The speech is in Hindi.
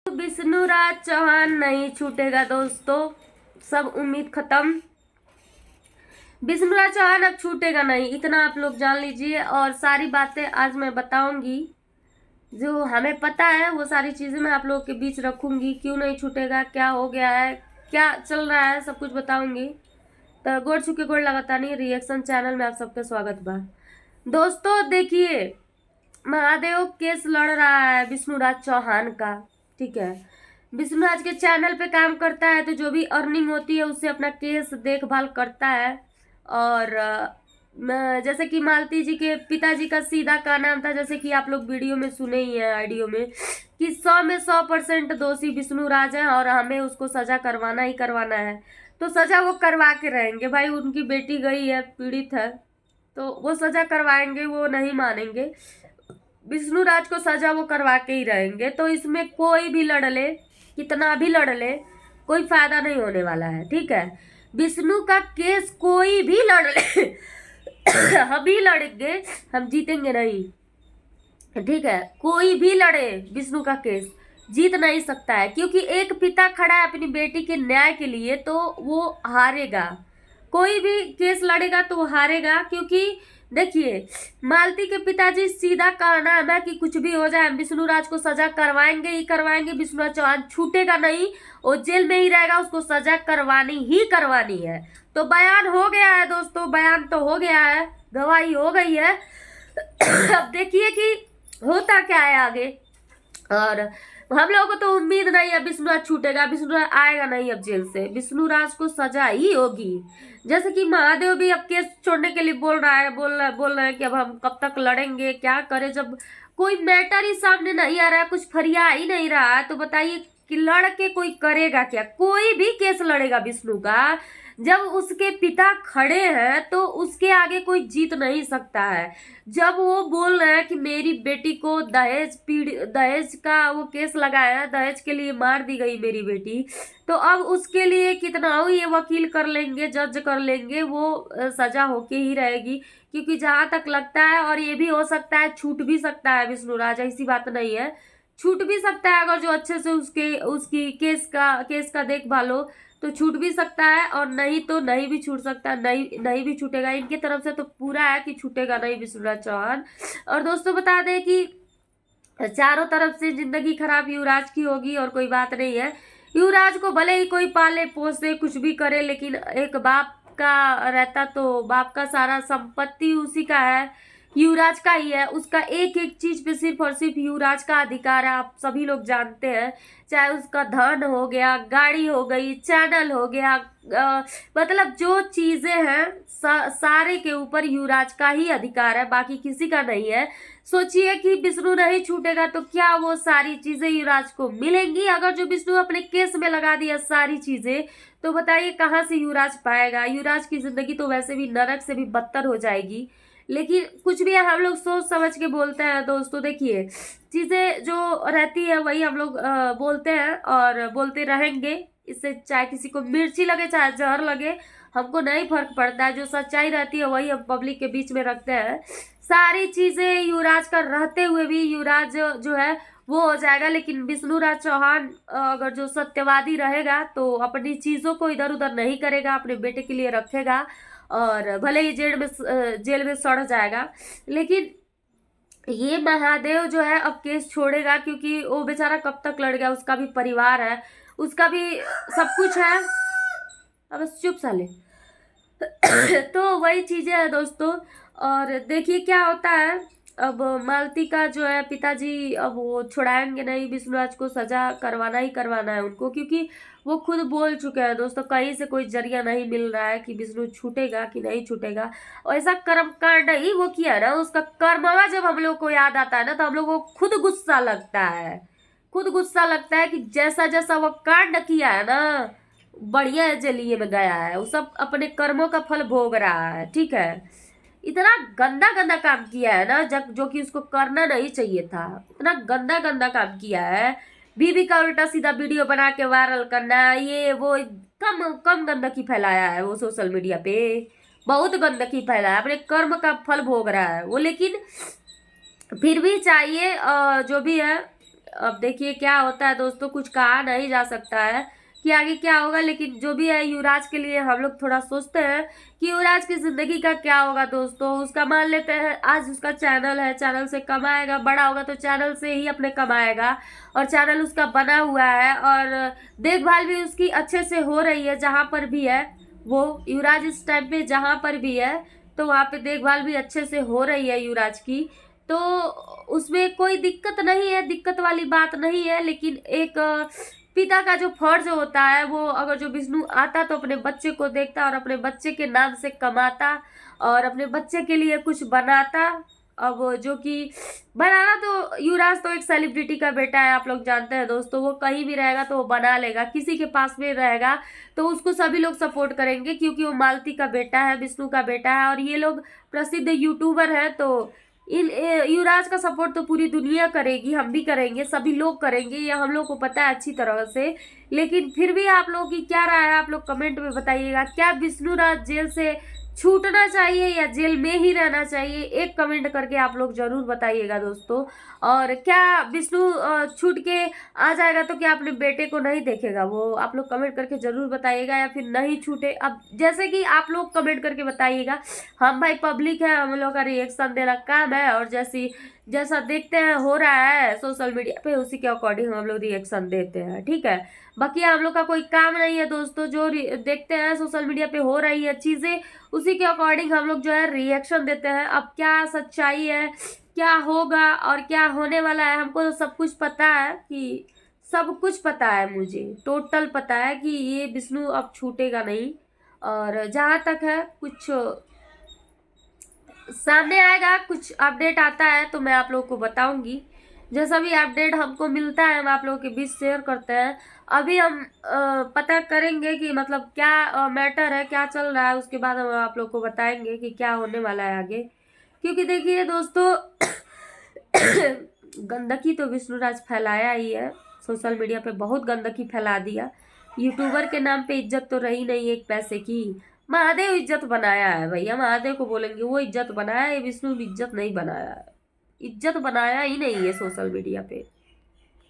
विष्णुराज चौहान नहीं छूटेगा दोस्तों, सब उम्मीद खत्म। विष्णुराज चौहान अब छूटेगा नहीं, इतना आप लोग जान लीजिए। और सारी बातें आज मैं बताऊंगी, जो हमें पता है वो सारी चीजें मैं आप लोगों के बीच रखूंगी। क्यों नहीं छूटेगा, क्या हो गया है, क्या चल रहा है, सब कुछ बताऊंगी। तो गोड़ छुके गोड़ लगाता नहीं, रिएक्शन चैनल में आप सबका स्वागत बा। दोस्तों देखिए, महादेव केस लड़ रहा है विष्णुराज चौहान का, ठीक है। विष्णुराज के चैनल पे काम करता है, तो जो भी अर्निंग होती है उससे अपना केस देखभाल करता है। और जैसे कि मालती जी के पिताजी का सीधा का नाम था, जैसे कि आप लोग वीडियो में सुने ही है, ऑडियो में, कि 100 में 100% दोषी विष्णुराज है और हमें उसको सजा करवाना ही करवाना है। तो सजा वो करवा के रहेंगे भाई, उनकी बेटी गई है, पीड़ित है, तो वो सजा करवाएंगे, वो नहीं मानेंगे। विष्णुराज को सजा वो करवा के ही रहेंगे। तो इसमें कोई भी लड़ ले, कितना भी लड़ ले, कोई फायदा नहीं होने वाला है, ठीक है। विष्णु का केस कोई भी लड़ ले हम ही लड़ेंगे, हम जीतेंगे नहीं, ठीक है। कोई भी लड़े विष्णु का केस जीत नहीं सकता है, क्योंकि एक पिता खड़ा है अपनी बेटी के न्याय के लिए, तो वो हारेगा। कोई भी केस लड़ेगा तो वो हारेगा, क्योंकि देखिए, मालती के पिताजी सीधा कहना है कि कुछ भी हो जाए हम विष्णुराज को सजा करवाएंगे ही करवाएंगे, विष्णुराज चौहान छूटेगा नहीं, वो जेल में ही रहेगा, उसको सजा करवानी ही करवानी है। तो बयान हो गया है दोस्तों, बयान तो हो गया है, गवाही हो गई है अब देखिए कि होता क्या है आगे। और हम लोगों को तो उम्मीद नहीं है विष्णुराज छूटेगा, विष्णुराज आएगा नहीं अब जेल से, विष्णुराज को सजा ही होगी। जैसे कि महादेव भी अब केस छोड़ने के लिए बोल रहा है, बोल रहे हैं कि अब हम कब तक लड़ेंगे, क्या करें, जब कोई मैटर ही सामने नहीं आ रहा है, कुछ फरिया ही नहीं रहा है, तो बताइए कि लड़ के कोई करेगा क्या। कोई भी केस लड़ेगा विष्णु का, जब उसके पिता खड़े हैं तो उसके आगे कोई जीत नहीं सकता है। जब वो बोल रहे हैं कि मेरी बेटी को दहेज का वो केस लगाया है, दहेज के लिए मार दी गई मेरी बेटी, तो अब उसके लिए कितना हो ये वकील कर लेंगे, जज कर लेंगे, वो सजा होके ही रहेगी। क्योंकि जहां तक लगता है, और ये भी हो सकता है छूट भी सकता है विष्णुराज, ऐसी बात नहीं है, छूट भी सकता है अगर जो अच्छे से उसकी केस का देखभाल हो, तो छूट भी सकता है, और नहीं तो नहीं भी छूट सकता, नहीं भी छूटेगा। इनकी तरफ से तो पूरा है कि छूटेगा नहीं विष्णुराज चौहान। और दोस्तों बता दें कि चारों तरफ से जिंदगी खराब युवराज की होगी, और कोई बात नहीं है। युवराज को भले ही कोई पाले पोसे कुछ भी करे, लेकिन एक बाप का रहता तो बाप का सारा संपत्ति उसी का है, युवराज का ही है। उसका एक एक चीज पे सिर्फ और सिर्फ युवराज का अधिकार है, आप सभी लोग जानते हैं। चाहे उसका धन हो गया, गाड़ी हो गई, चैनल हो गया, मतलब जो चीजें हैं सारे के ऊपर युवराज का ही अधिकार है, बाकी किसी का नहीं है। सोचिए कि विष्णु नहीं छूटेगा तो क्या वो सारी चीजें युवराज को मिलेंगी? अगर जो विष्णु अपने केस में लगा दिया सारी चीजें, तो बताइए कहाँ से युवराज पाएगा? युवराज की जिंदगी तो वैसे भी नरक से भी बदतर हो जाएगी। लेकिन कुछ भी हम लोग सोच समझ के बोलते हैं दोस्तों। देखिए, चीजें जो रहती है वही हम लोग बोलते हैं और बोलते रहेंगे। इससे चाहे किसी को मिर्ची लगे चाहे जहर लगे, हमको नहीं फर्क पड़ता है। जो सच्चाई रहती है वही हम पब्लिक के बीच में रखते हैं। सारी चीजें युवराज का रहते हुए भी युवराज जो है वो हो जाएगा, लेकिन विष्णुराज चौहान अगर जो सत्यवादी रहेगा तो अपनी चीजों को इधर उधर नहीं करेगा, अपने बेटे के लिए रखेगा, और भले ही जेल में सड़ जाएगा, लेकिन ये महादेव जो है अब केस छोड़ेगा, क्योंकि वो बेचारा कब तक लड़ गया, उसका भी परिवार है, उसका भी सब कुछ है। अब चुप साले तो वही चीजें है दोस्तों। और देखिए क्या होता है। अब मालती का जो है पिताजी, अब वो छुड़ाएंगे नहीं, विष्णुराज को सजा करवाना ही करवाना है उनको, क्योंकि वो खुद बोल चुके हैं दोस्तों, कहीं से कोई जरिया नहीं मिल रहा है कि विष्णु छूटेगा कि नहीं छूटेगा। और ऐसा कर्म कांड ही वो किया ना, उसका कर्मवा जब हम लोग को याद आता है ना, तो हम लोग को खुद गुस्सा लगता है, खुद गुस्सा लगता है कि जैसा जैसा वो कांड किया है ना, बढ़िया जलिए में गया है, वो सब अपने कर्मों का फल भोग रहा है, ठीक है। इतना गंदा गंदा काम किया है ना, जब जो कि उसको करना नहीं चाहिए था, इतना गंदा गंदा काम किया है। बीबी का उल्टा सीधा वीडियो बना के वायरल करना, ये वो कम कम गंदगी फैलाया है वो सोशल मीडिया पे, बहुत गंदगी फैलाया है, अपने कर्म का फल भोग रहा है वो। लेकिन फिर भी चाहिए जो भी है, अब देखिए क्या होता है दोस्तों, कुछ कहा नहीं जा सकता है कि आगे क्या होगा, लेकिन जो भी है युवराज के लिए हम लोग थोड़ा सोचते हैं कि युवराज की जिंदगी का क्या होगा दोस्तों। उसका मान लेते हैं आज उसका चैनल है, चैनल से कमाएगा, बड़ा होगा तो चैनल से ही अपने कमाएगा, और चैनल उसका बना हुआ है और देखभाल भी उसकी अच्छे से हो रही है। जहाँ पर भी है वो युवराज इस टाइम पे जहाँ पर भी है तो वहाँ पे देखभाल भी अच्छे से हो रही है युवराज की, तो उसमें कोई दिक्कत नहीं है, दिक्कत वाली बात नहीं है। लेकिन एक पिता का जो फर्ज होता है वो, अगर जो विष्णु आता तो अपने बच्चे को देखता और अपने बच्चे के नाम से कमाता और अपने बच्चे के लिए कुछ बनाता। अब जो कि बनाना तो, युवराज तो एक सेलिब्रिटी का बेटा है, आप लोग जानते हैं दोस्तों, वो कहीं भी रहेगा तो वो बना लेगा, किसी के पास में रहेगा तो उसको सभी लोग सपोर्ट करेंगे, क्योंकि वो मालती का बेटा है, विष्णु का बेटा है और ये लोग प्रसिद्ध यूट्यूबर है। तो इन युवराज का सपोर्ट तो पूरी दुनिया करेगी, हम भी करेंगे, सभी लोग करेंगे, ये हम लोग को पता है अच्छी तरह से। लेकिन फिर भी आप लोगों की क्या राय है, आप लोग कमेंट में बताइएगा। क्या विष्णु राज जेल से छूटना चाहिए या जेल में ही रहना चाहिए, एक कमेंट करके आप लोग जरूर बताइएगा दोस्तों। और क्या विष्णु छूट के आ जाएगा तो क्या अपने बेटे को नहीं देखेगा, वो आप लोग कमेंट करके जरूर बताइएगा, या फिर नहीं छूटे। अब जैसे कि आप लोग कमेंट करके बताइएगा, हम भाई पब्लिक है, हम लोग का रिएक्शन देना काम है, और जैसा देखते हैं हो रहा है सोशल मीडिया पे उसी के अकॉर्डिंग हम लोग रिएक्शन देते हैं, ठीक है। बाकी हम लोग का कोई काम नहीं है दोस्तों, जो देखते हैं सोशल मीडिया पे हो रही है चीजें उसी के अकॉर्डिंग हम लोग जो है रिएक्शन देते हैं। अब क्या सच्चाई है, क्या होगा और क्या होने वाला है, हमको तो सब कुछ पता है, कि सब कुछ पता है, मुझे टोटल पता है कि ये विष्णु अब छूटेगा नहीं। और जहाँ तक है कुछ सामने आएगा, कुछ अपडेट आता है तो मैं आप लोगों को बताऊंगी। जैसा भी अपडेट हमको मिलता है हम आप लोगों के बीच शेयर करते हैं। अभी हम पता करेंगे कि मतलब क्या मैटर है, क्या चल रहा है, उसके बाद हम आप लोग को बताएंगे कि क्या होने वाला है आगे। क्योंकि देखिए दोस्तों गंदगी तो विष्णुराज फैलाया ही है, सोशल मीडिया पे बहुत गंदगी फैला दिया। यूट्यूबर के नाम पे इज्जत तो रही नहीं एक पैसे की। महादेव इज्जत बनाया है भैया, महादेव को बोलेंगे वो इज्जत बनाया है, विष्णु भी इज्जत नहीं बनाया है, इज्जत बनाया ही नहीं है सोशल मीडिया पे।